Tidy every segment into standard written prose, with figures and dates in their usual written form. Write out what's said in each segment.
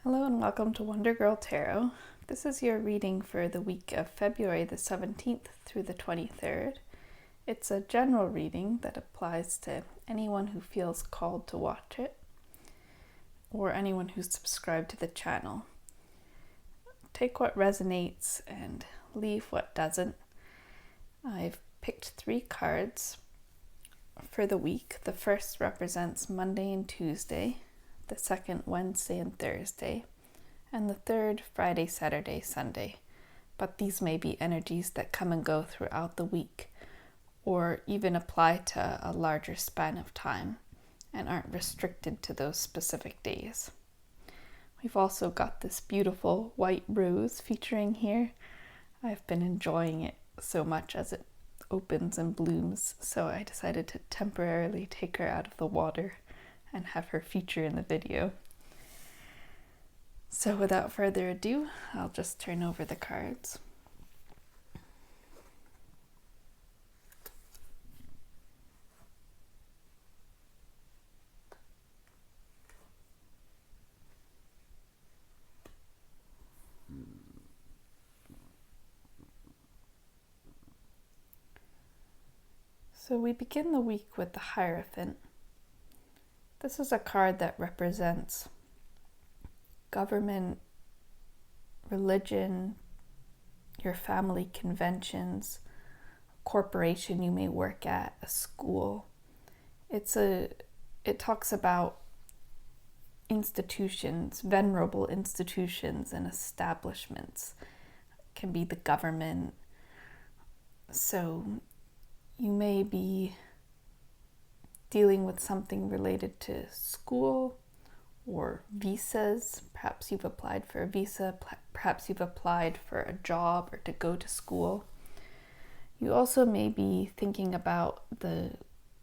Hello and welcome to Wonder Girl Tarot. This is your reading for the week of February the 17th through the 23rd. It's a general reading that applies to anyone who feels called to watch it or anyone who's subscribed to the channel. Take what resonates and leave what doesn't. I've picked 3 cards for the week. The first represents Monday and Tuesday, the second Wednesday and Thursday, and the third Friday, Saturday, Sunday. But these may be energies that come and go throughout the week, or even apply to a larger span of time and aren't restricted to those specific days. We've also got this beautiful white rose featuring here. I've been enjoying it so much as it opens and blooms, so I decided to temporarily take her out of the water and have her feature in the video. So without further ado, I'll just turn over the cards. So we begin the week with the Hierophant. This is a card that represents government, religion, your family conventions, a corporation you may work at, a school. It talks about institutions, venerable institutions and establishments. It can be the government. So you may be dealing with something related to school or visas. Perhaps you've applied for a visa, perhaps you've applied for a job or to go to school. You also may be thinking about the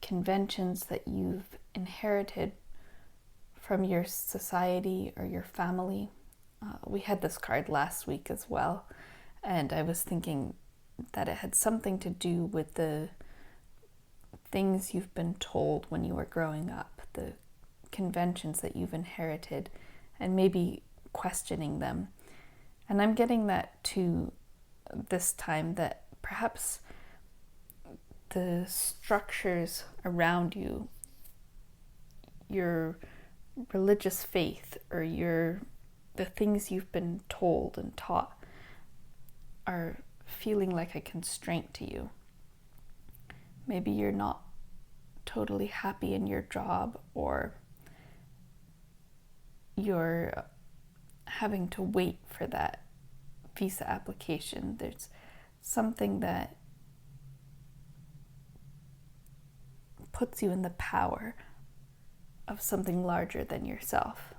conventions that you've inherited from your society or your family. We had this card last week as well, and I was thinking that it had something to do with the things you've been told when you were growing up, the conventions that you've inherited, and maybe questioning them. And I'm getting that too this time, that perhaps the structures around you, your religious faith, or the things you've been told and taught are feeling like a constraint to you. Maybe you're not totally happy in your job, or you're having to wait for that visa application. There's something that puts you in the power of something larger than yourself.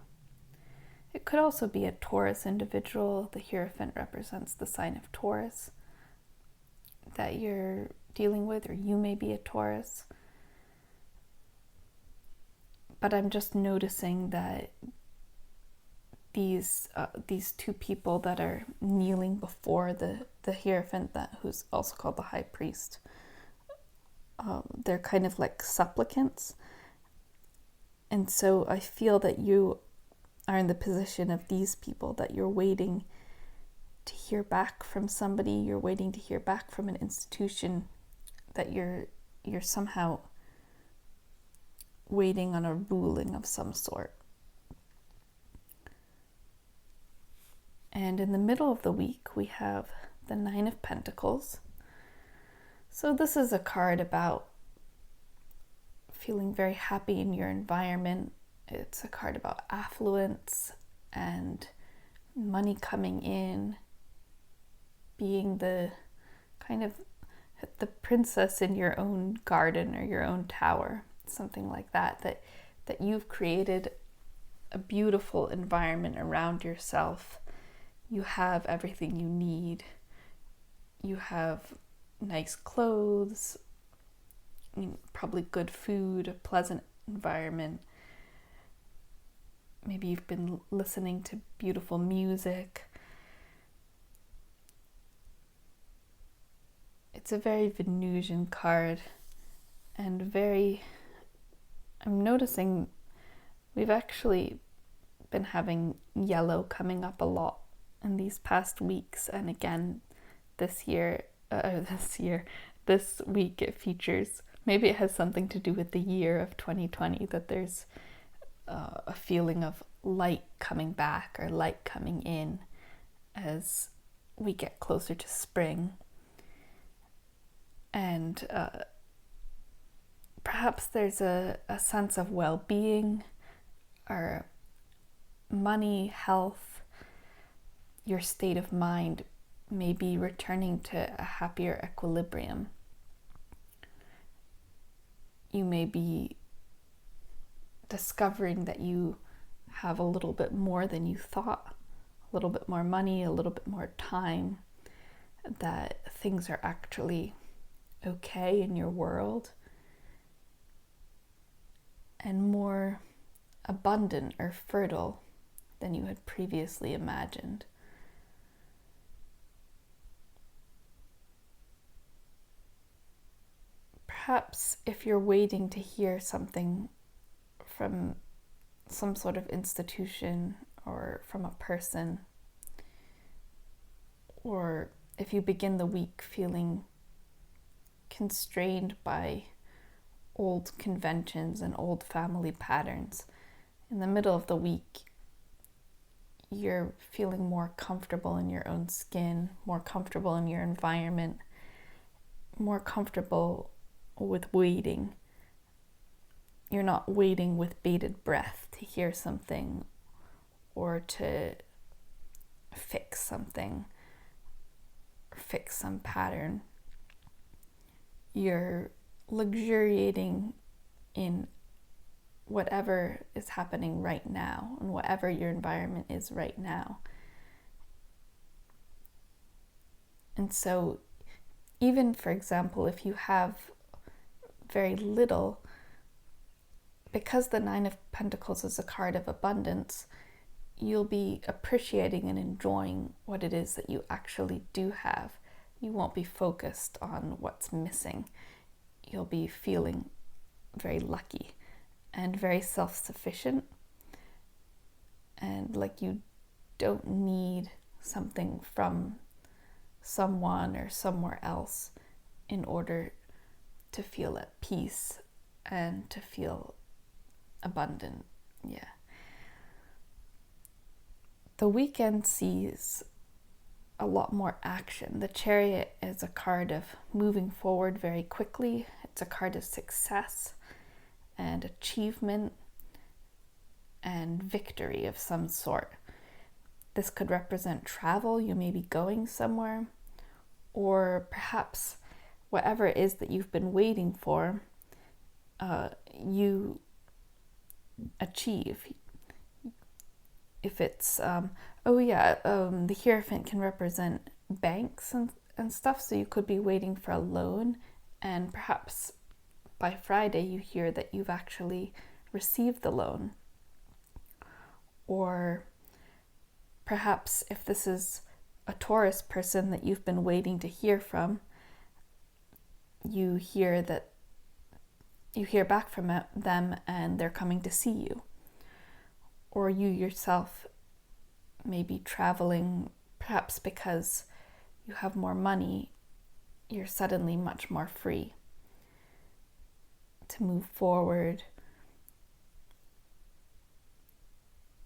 It could also be a Taurus individual. The Hierophant represents the sign of Taurus that you're dealing with, or you may be a Taurus. But I'm just noticing that these 2 people that are kneeling before the Hierophant, who's also called the High Priest, they're kind of like supplicants. And so I feel that you are in the position of these people, that you're waiting to hear back from somebody, you're waiting to hear back from an institution, that you're somehow waiting on a ruling of some sort. And in the middle of the week, we have the 9 of Pentacles. So this is a card about feeling very happy in your environment. It's a card about affluence and money coming in, being the kind of the princess in your own garden or your own tower, something like that you've created a beautiful environment around yourself. You have everything you need. You have nice clothes, probably good food, a pleasant environment. Maybe you've been listening to beautiful music. It's a very Venusian card, and I'm noticing we've actually been having yellow coming up a lot in these past weeks, and again this week it features, maybe it has something to do with the year of 2020, that there's a feeling of light coming back or light coming in as we get closer to spring. And perhaps there's a sense of well-being or money, health, your state of mind may be returning to a happier equilibrium. You may be discovering that you have a little bit more than you thought, a little bit more money, a little bit more time, that things are actually okay in your world and more abundant or fertile than you had previously imagined. Perhaps if you're waiting to hear something from some sort of institution or from a person, or if you begin the week feeling constrained by old conventions and old family patterns, in the middle of the week you're feeling more comfortable in your own skin, more comfortable in your environment, more comfortable with waiting. You're not waiting with bated breath to hear something or to fix something or fix some pattern. You're luxuriating in whatever is happening right now and whatever your environment is right now. And so even, for example, if you have very little, because the Nine of Pentacles is a card of abundance, you'll be appreciating and enjoying what it is that you actually do have. You won't be focused on what's missing. You'll be feeling very lucky and very self-sufficient, and like you don't need something from someone or somewhere else in order to feel at peace and to feel abundant. Yeah. The weekend sees a lot more action. The Chariot is a card of moving forward very quickly. It's a card of success and achievement and victory of some sort. This could represent travel. You may be going somewhere, or perhaps whatever it is that you've been waiting for, you achieve. If it's, the Hierophant can represent banks and stuff, so you could be waiting for a loan, and perhaps by Friday you hear that you've actually received the loan. Or perhaps if this is a Taurus person that you've been waiting to hear from, you hear back from them and they're coming to see you. Or you yourself may be traveling, perhaps because you have more money, you're suddenly much more free to move forward.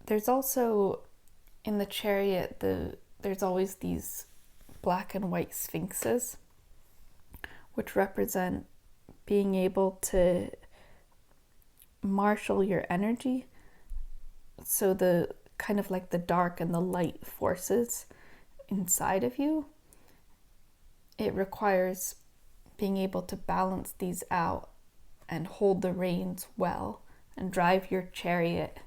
There's also, in the Chariot, there's always these black and white sphinxes, which represent being able to marshal your energy. So the kind of like the dark and the light forces inside of you, it requires being able to balance these out and hold the reins well and drive your chariot.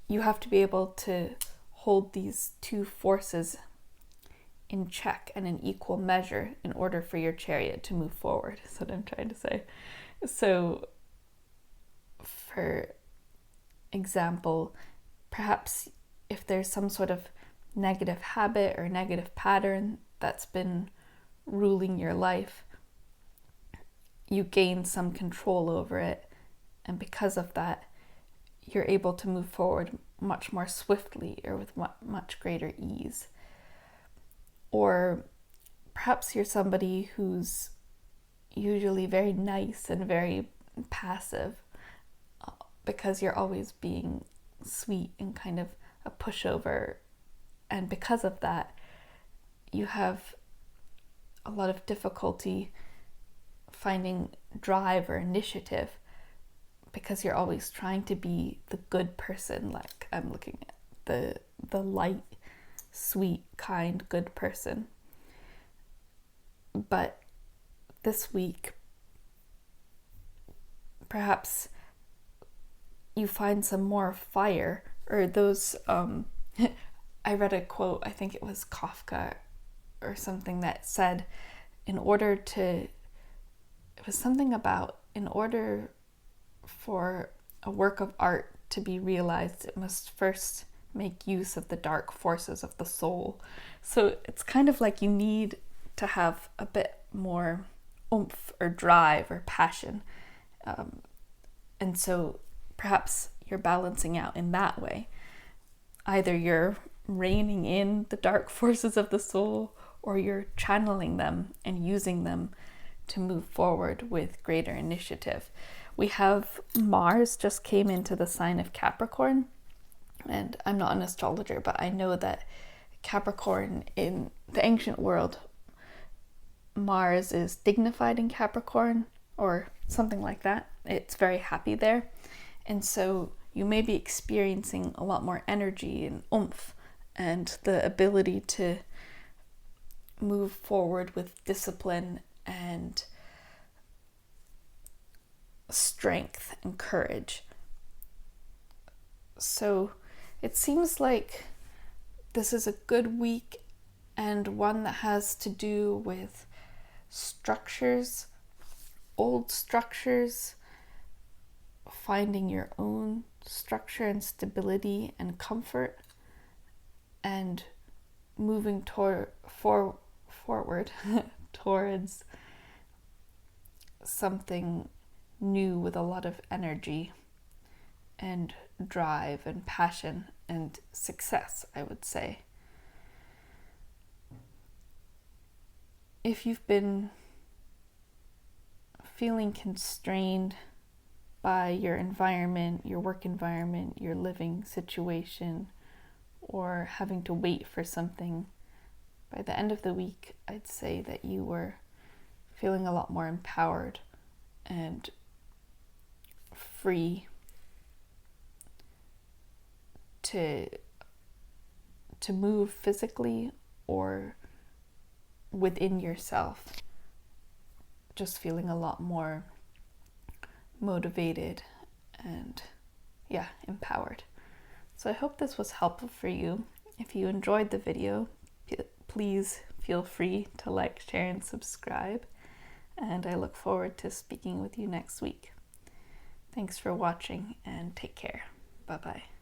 You have to be able to hold these two forces in check and in equal measure in order for your chariot to move forward, is what I'm trying to say. So, for example, perhaps if there's some sort of negative habit or negative pattern that's been ruling your life, you gain some control over it, and because of that, you're able to move forward much more swiftly or with much greater ease. Or perhaps you're somebody who's usually very nice and very passive because you're always being sweet and kind of a pushover. And because of that, you have a lot of difficulty finding drive or initiative because you're always trying to be the good person. Like I'm looking at the light, sweet, kind, good person. But this week, perhaps you find some more fire, or those I read a quote, I think it was Kafka or something, that said in order for a work of art to be realized, it must first make use of the dark forces of the soul. So it's kind of like you need to have a bit more oomph or drive or passion. And so perhaps you're balancing out in that way. Either you're reining in the dark forces of the soul, or you're channeling them and using them to move forward with greater initiative. We have Mars just came into the sign of Capricorn, and I'm not an astrologer, but I know that Capricorn, in the ancient world, Mars is dignified in Capricorn or something like that. It's very happy there. And so you may be experiencing a lot more energy and oomph and the ability to move forward with discipline and strength and courage. So it seems like this is a good week, and one that has to do with structures, old structures, finding your own structure and stability and comfort, and moving forward towards something new with a lot of energy and drive and passion and success, I would say. If you've been feeling constrained by your environment, your work environment, your living situation, or having to wait for something, by the end of the week, I'd say that you were feeling a lot more empowered and free to move physically or within yourself, just feeling a lot more motivated and empowered. So I hope this was helpful for you. If you enjoyed the video, please feel free to like, share, and subscribe. And I look forward to speaking with you next week. Thanks for watching, and take care. Bye-bye.